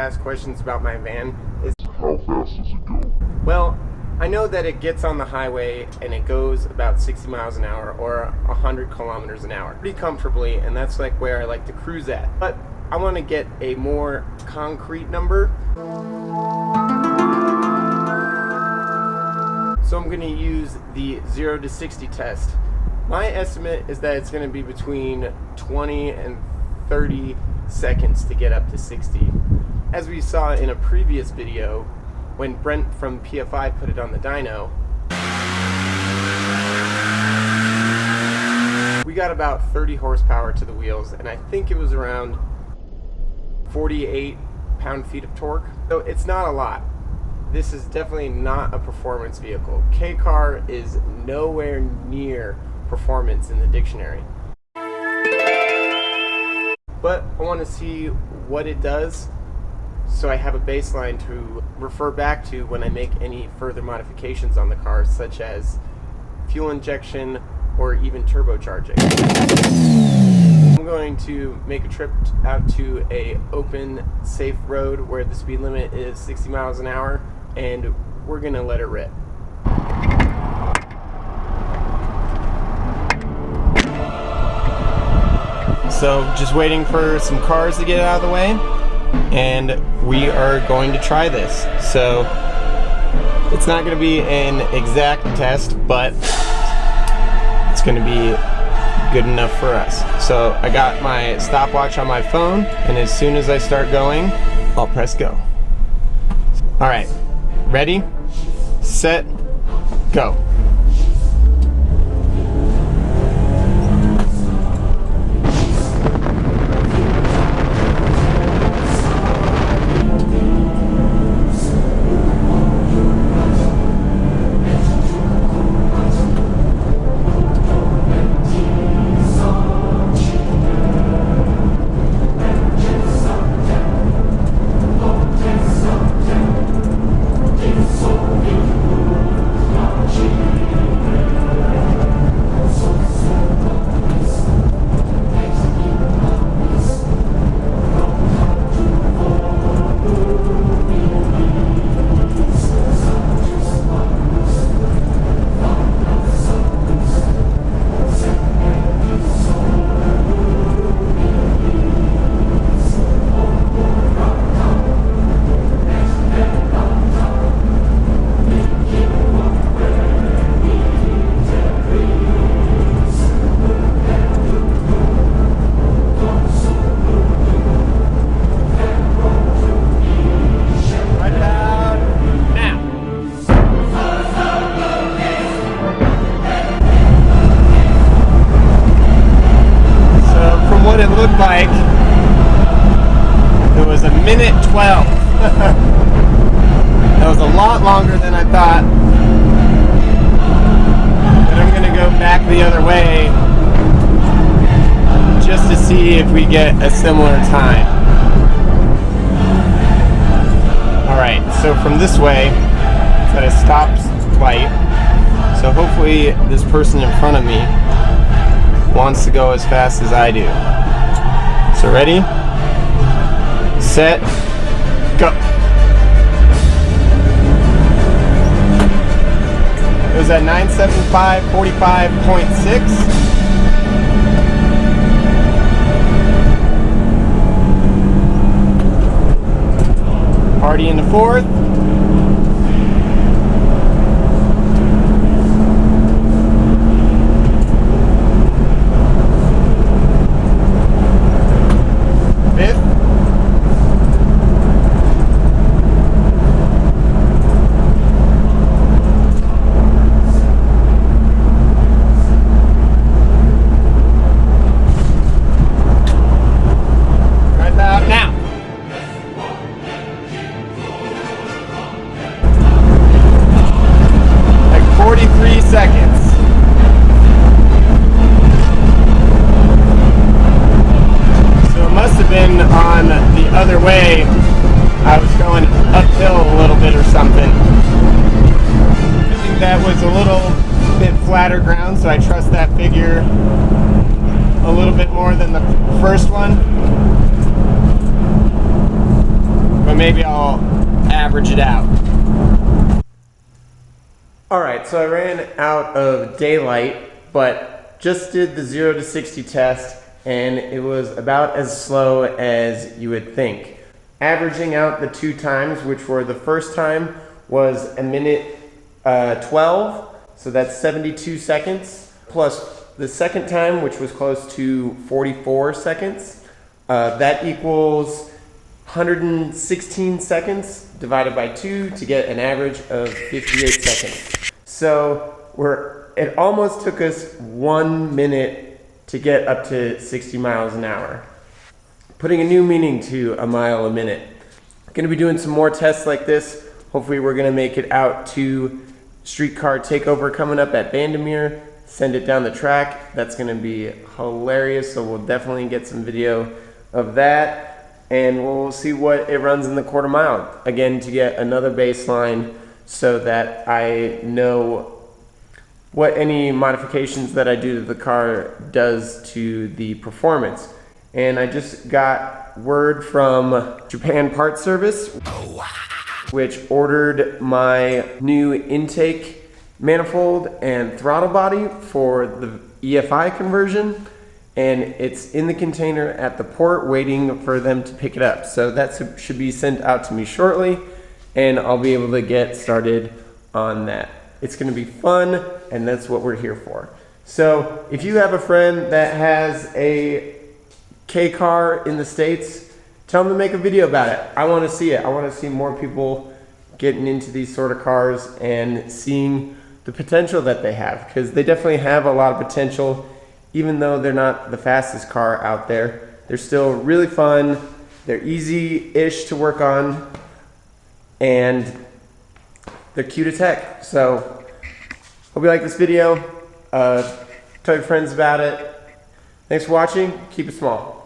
ask questions about my van is, how fast does it go? well, I know that it gets on the highway and it goes about 60 miles an hour or 100 kilometers an hour pretty comfortably, and that's like where I like to cruise at. But I want to get a more concrete number. So I'm going to use the 0 to 60 test. My estimate is that it's going to be between 20 and 30 seconds to get up to 60. As we saw in a previous video, when Brent from PFI put it on the dyno, we got about 30 horsepower to the wheels, and I think it was around 48 pound-feet of torque. So it's not a lot. This is definitely not a performance vehicle. K-car is nowhere near performance in the dictionary. But I want to see what it does, so I have a baseline to refer back to when I make any further modifications on the car, such as fuel injection or even turbocharging. I'm going to make a trip out to a open, safe road where the speed limit is 60 miles an hour, and we're gonna let it rip. So just waiting for some cars to get out of the way, and we are going to try this. So it's not going to be an exact test, but it's going to be good enough for us. So I got my stopwatch on my phone, and as soon as I start going, I'll press go. All right, ready, set, go. Like it was a minute 12. That was a lot longer than I thought. But I'm gonna go back the other way just to see if we get a similar time. Alright, so from this way, it's at a stop light. So hopefully this person in front of me wants to go as fast as I do. So ready, set, go. It was at 975, 45.6. Party in the fourth. On the other way, I was going uphill a little bit or something. I think that was a little bit flatter ground, so I trust that figure a little bit more than the first one. but maybe I'll average it out. Alright, so I ran out of daylight, but just did the 0 to 60 test, and it was about as slow as you would think. Averaging out the 2 times, which were the first time was a minute 12, so that's 72 seconds, plus the second time, which was close to 44 seconds. That equals 116 seconds divided by 2 to get an average of 58 seconds. So it almost took us 1 minute to get up to 60 miles an hour. Putting a new meaning to a mile a minute. Going to be doing some more tests like this. Hopefully we're going to make it out to Streetcar Takeover coming up at Vandermeer. Send it down the track. That's going to be hilarious, so we'll definitely get some video of that. And we'll see what it runs in the quarter mile. Again, to get another baseline so that I know what any modifications that I do to the car does to the performance. And I just got word from Japan Parts Service, which ordered my new intake manifold and throttle body for the EFI conversion, and it's in the container at the port waiting for them to pick it up. So that should be sent out to me shortly, and I'll be able to get started on that. It's going to be fun, and that's what we're here for. So if you have a friend that has a K car in the States, tell them to make a video about it. I want to see it. I want to see more people getting into these sort of cars and seeing the potential that they have, because they definitely have a lot of potential. Even though they're not the fastest car out there, they're still really fun. They're easy-ish to work on, and they're cute as heck. So hope you like this video. Tell your friends about it. Thanks for watching. Keep it small.